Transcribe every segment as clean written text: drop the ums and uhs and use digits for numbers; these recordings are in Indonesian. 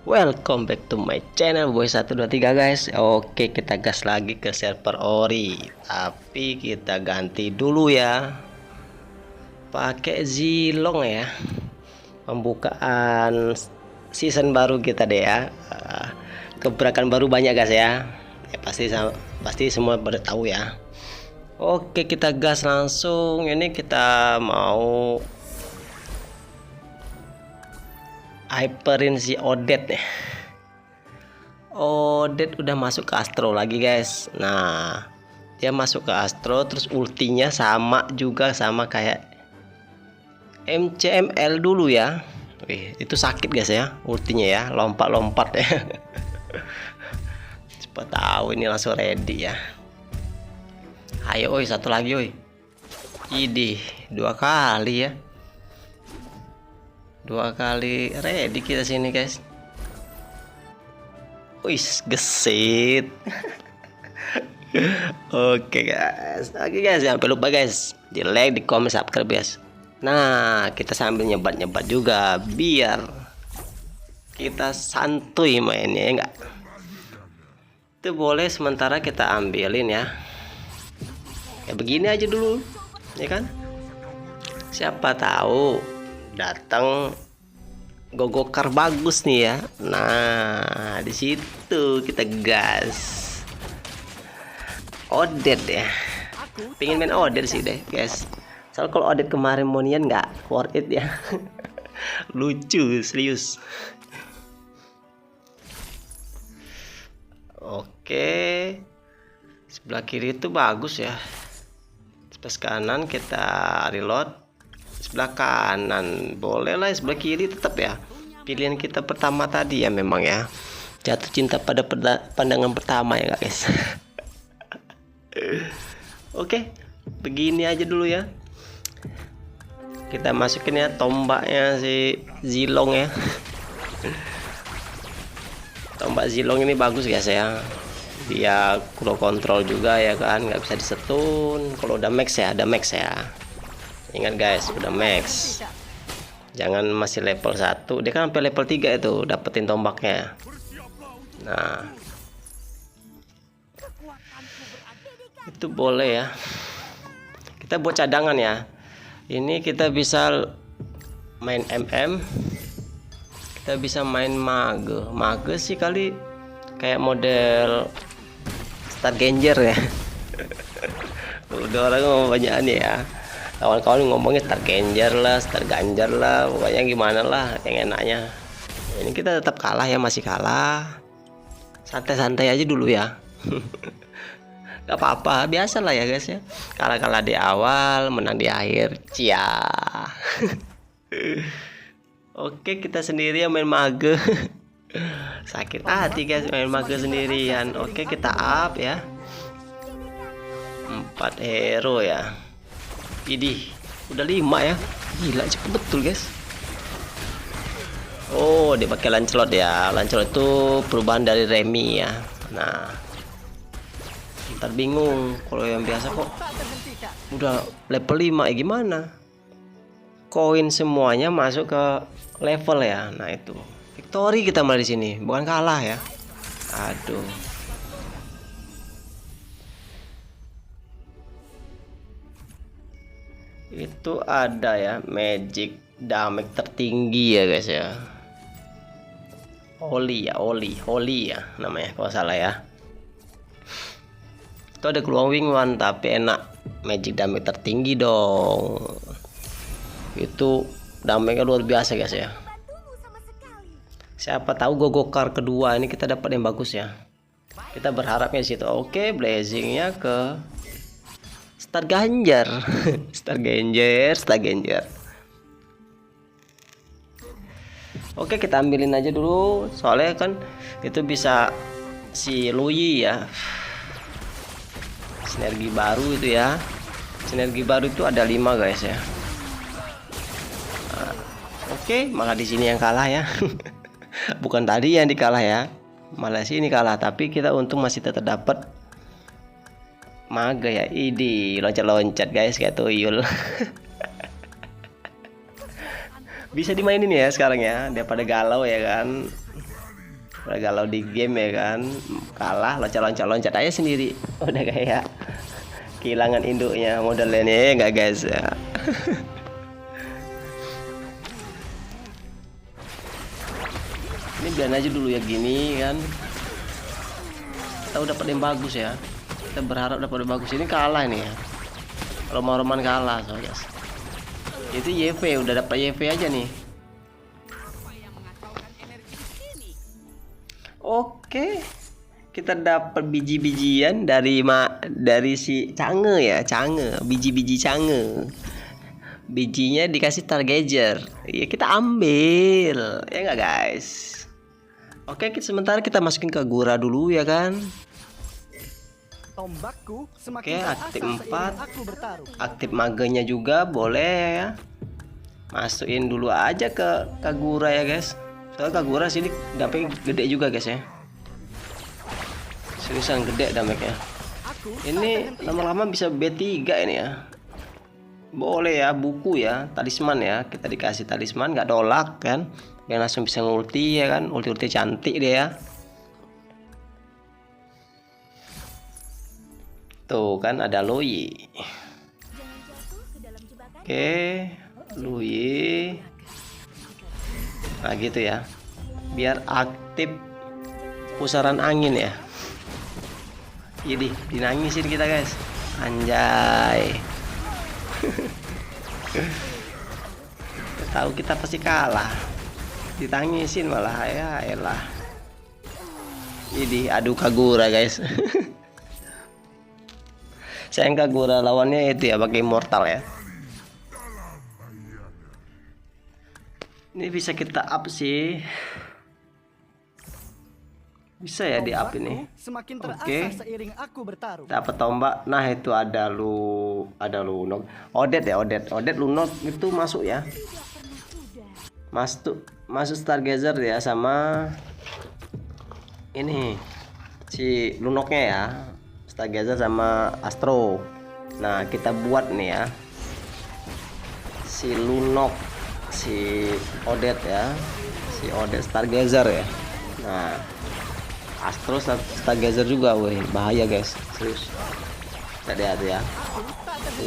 Welcome back to my channel Boy 123 guys. Oke, kita gas lagi ke server Ori. Tapi kita ganti dulu ya. Pakai Zilong ya. Pembukaan season baru kita deh ya. Gebrakan baru banyak guys ya. Pasti semua pada tahu ya. Oke, kita gas langsung. Ini kita mau hyperin si Odette nih. Odette udah masuk ke Astro lagi guys. Nah, dia masuk ke Astro, terus ultinya sama kayak MCML dulu ya. Wih, itu sakit guys ya, ultinya ya, lompat-lompat ya. Cepat tahu ini langsung ready ya. Ayo oi, satu lagi oi. Idih, 2 kali ya. 2 kali ready kita sini guys. Wis gesit. Oke guys, jangan lupa guys di like, di komen, subscribe guys. Nah, kita sambil nyebat juga biar kita santuy mainnya ya enggak. Itu boleh sementara kita ambilin ya. Kayak begini aja dulu ya kan. Siapa tahu datang gogokar bagus nih ya. Nah, di situ kita gas Odette ya. Pengen main Odette sih deh guys. Soalnya kalau Odette kemarin Monian nggak worth it ya. Lucu serius. Oke, sebelah kiri itu bagus ya. Sebelah kanan kita reload. Sebelah kanan boleh lah, sebelah kiri tetap ya pilihan kita pertama tadi ya. Memang ya jatuh cinta pada pandangan pertama ya guys. Oke, begini aja dulu ya. Kita masukin ya tombaknya si Zilong ya. Tombak Zilong ini bagus guys ya, dia kurang kontrol juga ya kan, nggak bisa disetun. Kalau udah max ya, ada max ya. Ingat guys, udah max. Jangan masih level 1. Dia kan sampai level 3 itu dapetin tombaknya. Nah, itu boleh ya. Kita buat cadangan ya. Ini kita bisa main MM. Kita bisa main mage. Mage sih kali kayak model Star Ganger ya. Udah orang ngomong banyak ya. Kawan-kawan ngomongnya Star Ganger lah, Star Ganjar lah, pokoknya gimana lah yang enaknya. Ini kita tetap kalah ya, masih kalah. Santai-santai aja dulu ya. Gak apa-apa, biasa lah ya guys ya. Kalah-kalah di awal, menang di akhir. Cia. Oke, kita sendirian main mage. Sakit hati guys main mage sendirian. Oke, kita up ya. 4 hero ya. Idih, udah 5 ya. Gila cepet betul guys. Oh, dia pakai Lancelot ya. Lancelot itu perubahan dari Remy ya. Nah, ntar bingung kalau yang biasa kok udah level 5 ya gimana. Koin semuanya masuk ke level ya. Nah, itu victory kita malah di sini, bukan kalah ya. Aduh. Itu ada ya magic damage tertinggi ya guys ya. Holy ya namanya kalau salah ya. Itu ada glowing one tapi enak, magic damage tertinggi dong. Itu damage luar biasa guys ya. Siapa tahu gogokar kedua ini kita dapat yang bagus ya. Kita berharapnya di situ. Oke, blazingnya ke Star Ganjar. Star Ganjar. Oke, kita ambilin aja dulu. Soalnya kan itu bisa si Lui ya. Sinergi baru itu ya. Sinergi baru itu ada 5 guys ya. Nah, oke, malah di sini yang kalah ya. Bukan tadi yang dikalah ya. Malah sini kalah, tapi kita untung masih tetap dapat mage ya. Idi loncat-loncat guys kayak tuyul. Bisa dimainin ya sekarang ya, daripada galau ya kan. Udah galau di game ya kan, kalah loncat-loncat aja sendiri. Udah kayak kehilangan induknya modelnya nih, enggak guys ya. Ini biarin aja dulu ya gini kan. Kita udah dapat yang bagus ya. Kita berharap dapat yang bagus. Ini kalah nih ya. Kalau mau Roman kalah so guys. Itu YV udah dapat YV aja nih. Oke. Kita dapat biji-bijian dari si Cange ya, Cange, biji-biji Cange. Bijinya dikasih Stargazer. Ya kita ambil. Ya enggak guys? Oke, sementara kita masukin ke Gura dulu ya kan. Tombakku Oke, aktif 4. Aktif magenya juga boleh ya. Masukin dulu aja ke Kagura ya guys. Soalnya Kagura sini dampaknya gede juga guys ya. Seriusan gede dampaknya. Ini lama-lama bisa B3 ini ya. Boleh ya, buku ya, talisman ya. Kita dikasih talisman nggak tolak kan. Yang langsung bisa ngulti ya kan. Ulti-ulti cantik dia ya. Tuh kan ada Luyi. Oke, Luyi. Nah gitu ya. Biar aktif pusaran angin ya. Jadi dinangisin kita guys. Anjay. Tahu kita pasti kalah. Ditangisin malah ya elah. Ini adu Kagura guys. Sayang Kagura lawannya itu ya pakai immortal ya. Ini bisa kita up sih. Bisa ya di up ini. Oke. Dapat tombak. Nah itu ada Lunok. Odet ya, Odet Lunok itu masuk ya. Masuk Stargazer ya sama ini si Lunoknya ya. Stargazer sama Astro. Nah kita buat nih ya. Si Lunok, si Odet ya. Si Odet Stargazer ya. Nah Astro Stargazer juga, woi bahaya guys, serius. Hati-hati ya.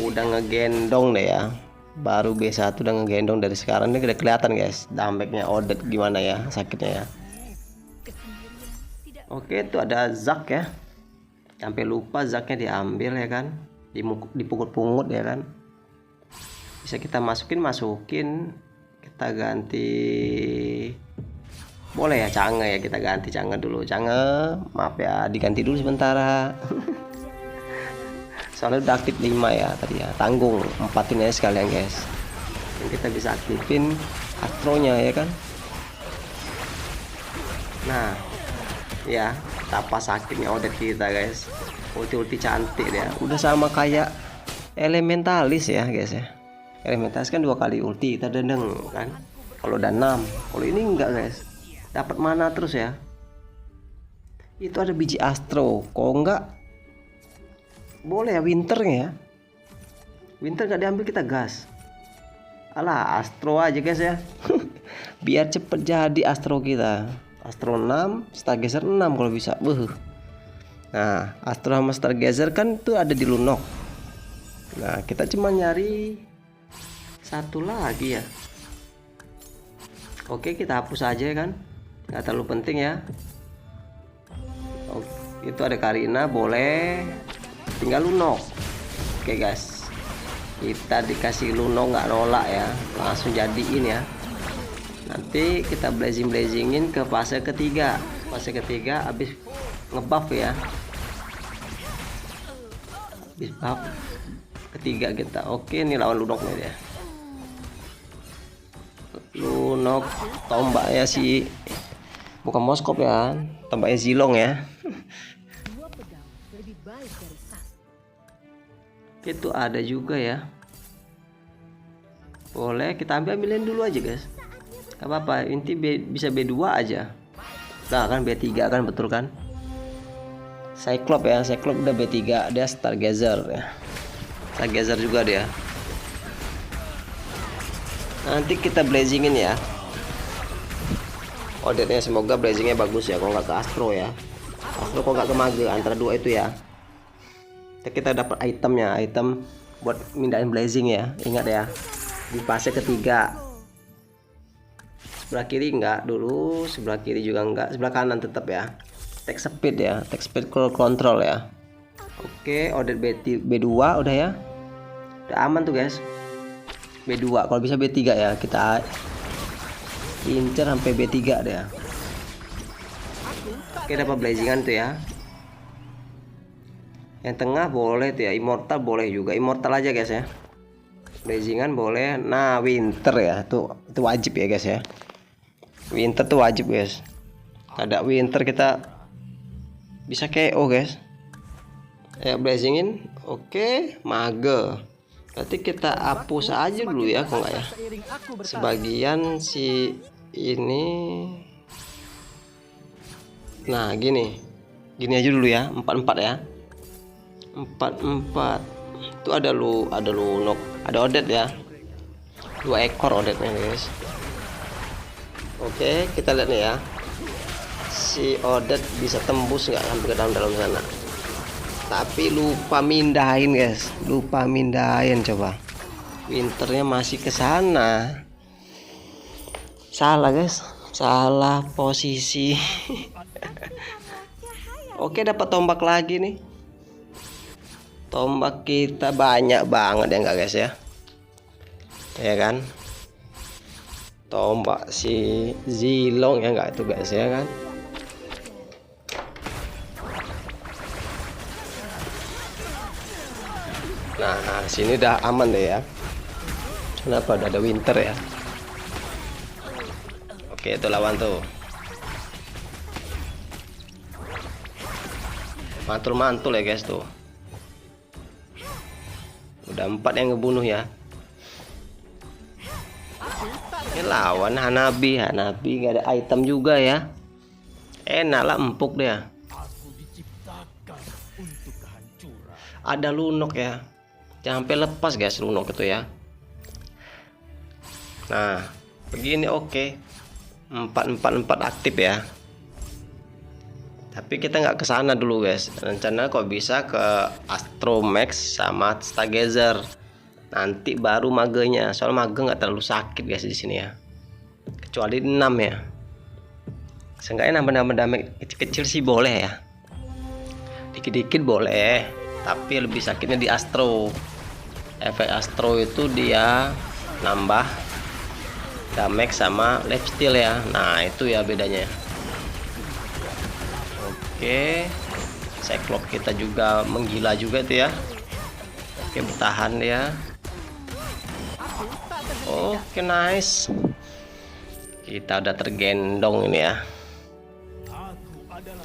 Udah ngegendong deh ya. Baru B1 udah ngegendong dari sekarang. Ini udah kelihatan guys dampaknya Odet gimana ya sakitnya ya. Oke itu ada Zack ya. Sampai lupa Zacknya diambil ya kan. Dipungut-pungut ya kan. Bisa kita masukin. Kita ganti. Boleh ya Cange ya, kita ganti Cange dulu. Cange maaf ya diganti dulu sementara. Soalnya udah aktif 5 ya tadi ya. Tanggung 4-in aja sekalian guys. Dan kita bisa aktifin Astronya ya kan. Nah ya tapa sakitnya Odet kita guys. Ulti cantik ya. Udah sama kayak Elementalis ya guys ya. Elementalis kan 2 kali ulti kita dendeng kan. Kalau udah 6. Kalau ini enggak guys. Dapat mana terus ya. Itu ada biji Astro. Kok enggak boleh ya Winternya ya. Winter nggak diambil kita gas. Alah Astro aja guys ya. Biar cepet jadi Astro kita. Astro 6, Stargazer 6 kalau bisa. Nah Astro sama Stargazer kan tuh ada di Lunok. Nah kita cuma nyari satu lagi ya. Oke kita hapus aja kan. Nggak terlalu penting ya. Itu ada Karina boleh. Tinggal Lunok. Oke guys, kita dikasih Lunok nggak nolak ya, langsung jadiin ya. Nanti kita blazingin ke fase ketiga. Fase ketiga habis ngebuff ya. Habis buff ketiga kita. Oke ini lawan Lunoknya ya. Lunok tombaknya si bukan Moskop ya, tombaknya Zilong ya. Itu ada juga ya. Boleh kita ambilin dulu aja guys. Gak apa-apa, inti bisa B2 aja. Nah kan B3 kan betul kan. Cyclops ya, Cyclops udah B3. Ada Stargazer ya. Stargazer juga dia. Nanti kita blazingin ya. Odetnya semoga blazingnya bagus ya, kalau nggak ke Astro ya. Astro kok nggak ke Mage, antara dua itu ya. Kita dapat itemnya, item buat mindahin blazing ya. Ingat ya, di fase ketiga. Sebelah kiri enggak dulu, sebelah kiri juga enggak, sebelah kanan tetap ya. Attack speed ya, attack speed control ya. Oke, Odet B2 udah ya. Udah aman tuh guys. B2, kalau bisa B3 ya. Kita incer sampai B3 deh ya. Oke, dapat blazingan tuh ya. Yang tengah boleh tuh ya, immortal boleh juga, immortal aja guys ya. Blazingan boleh. Nah, winter ya, itu wajib ya guys ya. Winter tuh wajib guys. Ada winter kita bisa KO guys. Ya, blazingin. Oke, Mage. Berarti kita hapus aja dulu ya, kok enggak ya. Sebagian si ini. Nah, gini aja dulu ya, 44 ya. 44 itu ada lunok, ada Odet ya, 2 ekor Odetnya guys. Oke, kita lihat nih ya, si Odet bisa tembus nggak sampai ke dalam sana. Tapi lupa mindahin guys, coba. Winternya masih ke sana. Salah guys, salah posisi. Oke, dapat tombak lagi nih. Tombak kita banyak banget ya enggak guys ya. Ya kan? Tombak si Zilong ya enggak itu guys ya kan. Nah, sini udah aman deh ya. Kenapa udah ada winter ya? Oke, itu lawan tuh. Mantul-mantul ya guys tuh. Udah 4 yang ngebunuh ya. Ini lawan Hanabi gak ada item juga ya. Enak lah, empuk dia. Ada lunok ya. Jangan sampai lepas guys lunok itu ya. Nah, begini oke. 4 aktif ya. Tapi kita nggak ke sana dulu guys. Rencana kok bisa ke Astro Max sama Stargazer. Nanti baru magenya. Soal mage nggak terlalu sakit guys di sini ya. Kecuali 6 ya. Seenggaknya nambah-nambah damage kecil-kecil sih boleh ya. Dikit-dikit boleh. Tapi lebih sakitnya di Astro. Efek Astro itu dia nambah damage sama lifesteal ya. Nah, itu ya bedanya. Oke, Cyclops kita juga menggila juga tuh ya. Oke, bertahan dia. Oke, nice. Kita udah tergendong ini ya.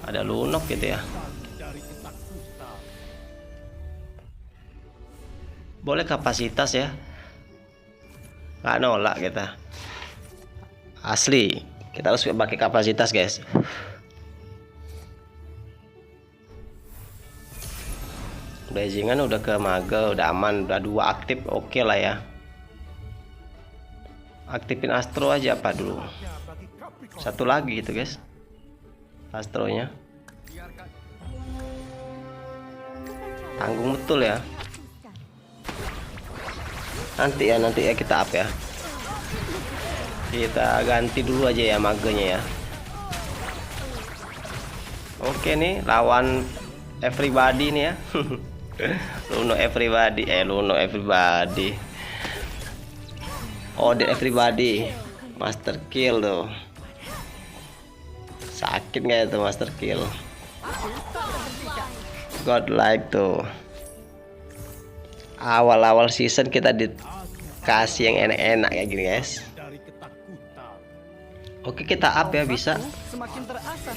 Ada lunok gitu ya. Boleh kapasitas ya. Nggak nolak kita. Asli, kita harus pakai kapasitas guys. Blazingan udah ke Mage, udah aman, udah 2 aktif, oke lah ya. Aktifin Astro aja apa dulu. 1 lagi gitu guys. Astronya. Tanggung betul ya. Nanti ya kita up ya. Kita ganti dulu aja ya Magenya ya. Oke nih, lawan everybody nih ya. Luno everybody, Odet everybody, master kill tuh. Sakit nggak itu master kill? Godlike tuh. Awal-awal season kita dikasih yang enak-enak kayak gini guys. Oke, kita up ya, bisa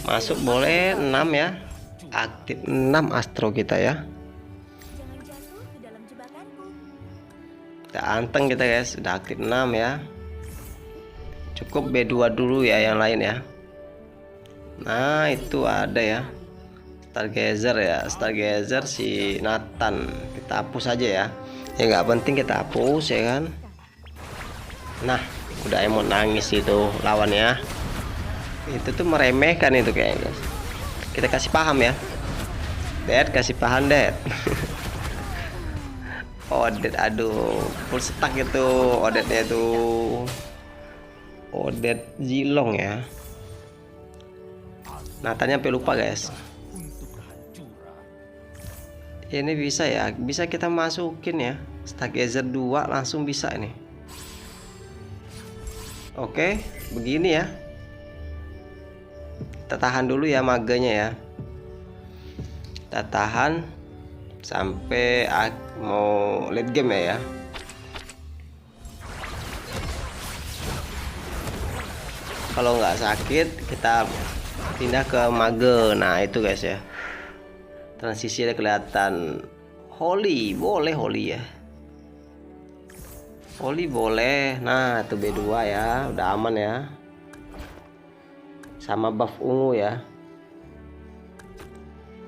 masuk boleh 6 ya. Aktif 6 Astro kita ya. Kita anteng kita guys, udah aktif 6 ya. Cukup B2 dulu ya yang lain ya. Nah, itu ada ya. Stargazer ya, Stargazer si Nathan. Kita hapus aja ya. Ya nggak penting kita hapus ya kan. Nah, udah emot nangis itu lawannya. Itu tuh meremehkan itu kayaknya, guys. Kita kasih paham ya. Dad, kasih paham, Dad. Odet, aduh, full stuck itu Odetnya tuh. Odet Zilong ya. Natanya sampai lupa, guys. Ini bisa ya, bisa kita masukin ya. Stargazer 2 langsung bisa ini. Oke, begini ya. Kita tahan dulu ya maganya ya. Kita tahan sampai mau late game ya. Kalau nggak sakit kita pindah ke mage. Nah itu guys ya, transisi ada kelihatan. Holy boleh, Holy ya, Holy boleh. Nah itu B2 ya, udah aman ya, sama buff ungu ya.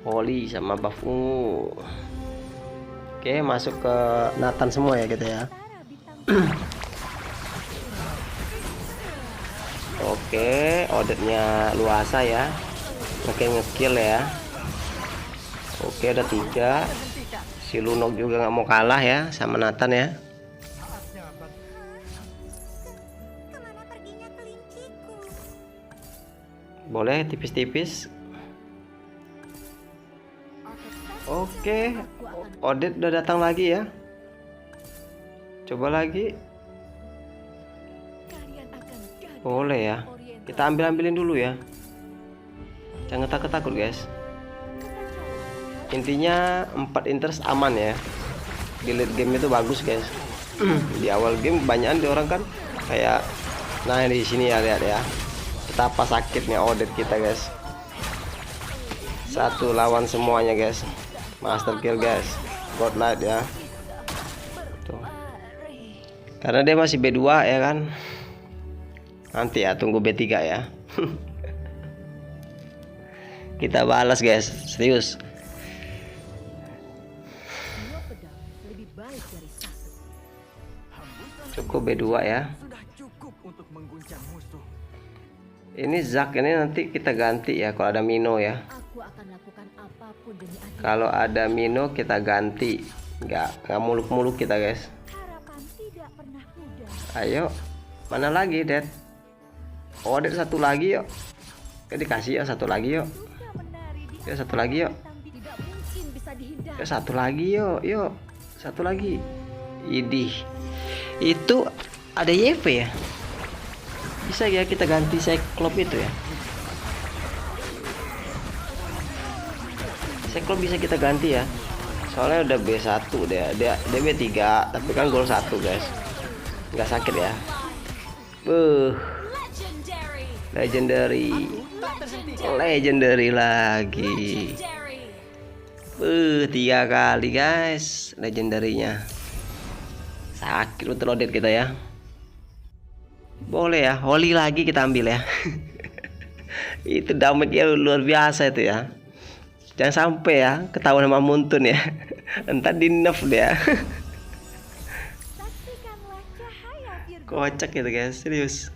Holy sama buff ungu. Oke, masuk ke Nathan semua ya kita ya. Oke, Odetnya luasa ya. Oke, ngekill ya. Oke, ada 3. Si Lunok juga nggak mau kalah ya sama Nathan ya. Boleh tipis-tipis. Oke, Odet udah datang lagi ya. Coba lagi. Boleh ya. Kita ambilin dulu ya. Jangan takut-takut guys. Intinya 4 interest aman ya. Di late game itu bagus guys. Di awal game kebanyakan di orang kan kayak, nah di sini ya, lihat ya. Betapa sakitnya Odet kita guys. 1 lawan semuanya guys. Master kill guys. Godlight ya. Tuh. Karena dia masih B2 ya kan. Nanti ya tunggu B3 ya. Kita balas guys, serius. Cukup B2 ya. Ini Zack ini nanti kita ganti ya kalau ada Mino ya. Kalau ada Mino kita ganti. Nggak muluk-muluk kita guys. Ayo, mana lagi Dad? Oh ada 1 lagi yuk. Dikasih ya 1 lagi yuk. Ya 1 lagi yuk. Ya 1 lagi yuk. Yuk 1 lagi. Idih. Itu ada YP ya. Bisa ya kita ganti Cyclops itu ya. Cyclops bisa kita ganti ya. Soalnya udah B1 dia B3 tapi kan gol 1 guys. Nggak sakit ya. Legendary lagi. 3 kali guys legendarinya. Sakit betul Odet kita ya. Boleh ya, Holy lagi kita ambil ya. Itu damage-nya luar biasa itu ya. Jangan sampai ya ketahuan sama Muntun ya. Entar di nerf dia. Kocak gitu guys, serius.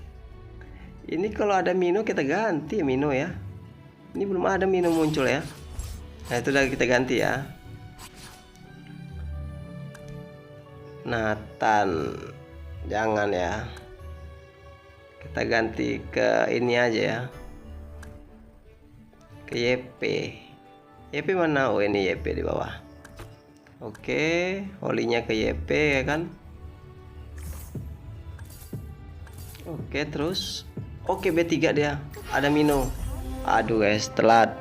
Ini kalau ada Mino kita ganti Mino ya. Ini belum ada Mino muncul ya. Nah itu udah kita ganti ya. Nathan jangan ya. Kita ganti ke ini aja ya. Ke YP. YP mana? Oh ini YP di bawah. Oke, Holy-nya ke YP ya kan. Oke terus. Oke B3 dia. Ada Mino. Aduh guys, telat.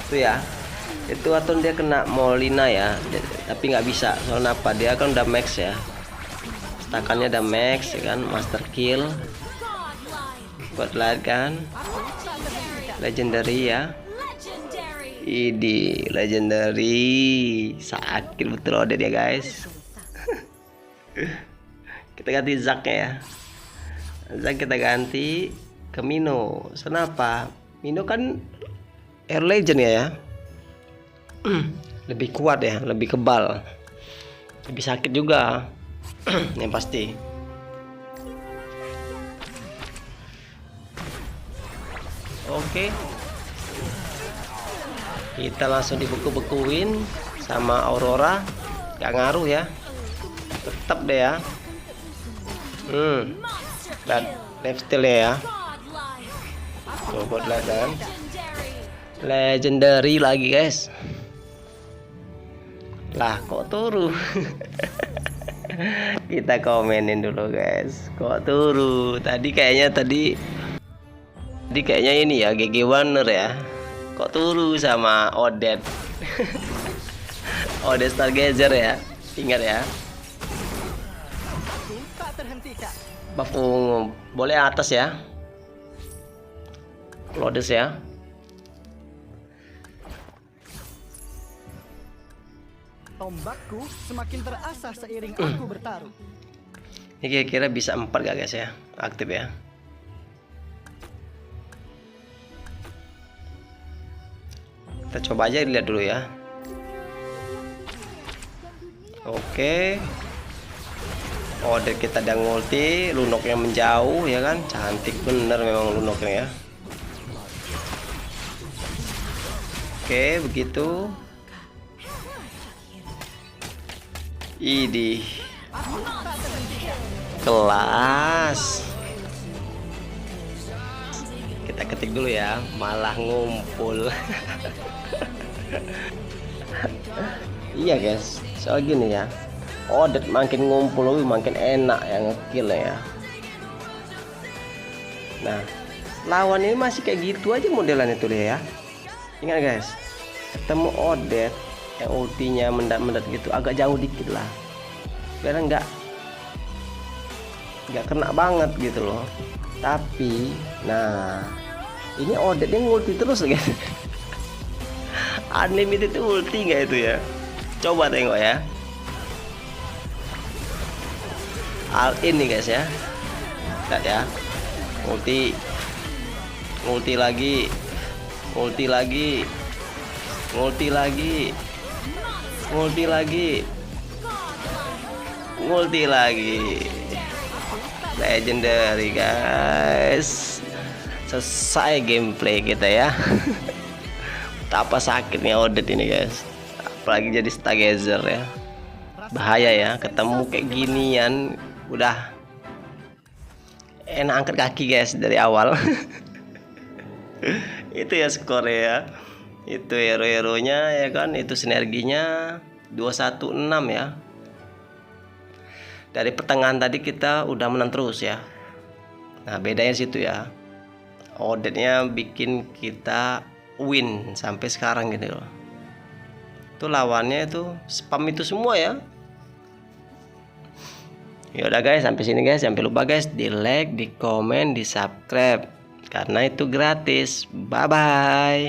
Itu ya. Itu atau dia kena Molina ya. Tapi nggak bisa. Soalnya apa? Dia kan udah max ya. Stakannya udah max ya kan. Master kill. Godlight kan. Legendary ya. Ini legendary. Sakit betul Odet ya guys. Kita ganti Zack ya. Zack kita ganti ke Mino. Kenapa? Mino kan Air Legend ya. Lebih kuat ya, lebih kebal. Lebih sakit juga. Yang pasti. Oke. Kita langsung dibeku-bekuin sama Aurora. Gak ngaruh ya. Tetap deh ya. Dan lifesteal ya. Coba lihat kan. Legendary lagi guys. Lah kok turu. Kita komenin dulu guys. Kok turu? Tadi kayaknya ini ya GG Warner ya. Kok turu sama Odet. Odet Stargazer ya. Ingat ya. Buff ungu. Boleh atas ya. Lodes ya. Tombakku semakin terasa seiring aku bertarung. Ini kira-kira bisa 4 gak guys ya? Aktif ya. Kita coba aja lihat dulu ya. Oke. Order kita udah ngulti, Lunoknya menjauh ya kan? Cantik bener memang Lunoknya ya. Oke, begitu. Idih. Kelas. Kita ketik dulu ya, malah ngumpul. Iya guys, soal gini ya. Odet makin ngumpul lebih makin enak yang ngekill ya. Nah, lawan ini masih kayak gitu aja modelannya tuh ya. Ingat guys, ketemu Odet yang ultinya mendat-mendat gitu agak jauh dikit lah. Biar nggak kena banget gitu loh. Tapi, nah ini Odetnya ngulti terus guys. Unlimited ulti nggak itu ya? Coba tengok ya. All in nih guys ya. Lihat ya. Ulti lagi. Ulti lagi. Ulti lagi. Ulti lagi. Ulti lagi. Legendary guys. Selesai gameplay kita ya. Betapa sakitnya Odet ini guys. Apalagi jadi Stargazer ya. Bahaya ya, ketemu kayak ginian udah enak angkat kaki guys dari awal. Itu ya skor ya. Itu hero-heronya ya kan, itu sinerginya 216 ya. Dari pertengahan tadi kita udah menang terus ya. Nah, bedanya situ ya. Odetnya bikin kita win sampai sekarang gitu loh. Itu lawannya itu spam itu semua ya. Ya udah guys, sampai sini guys. Jangan lupa guys di like, di komen, di subscribe karena itu gratis. Bye bye.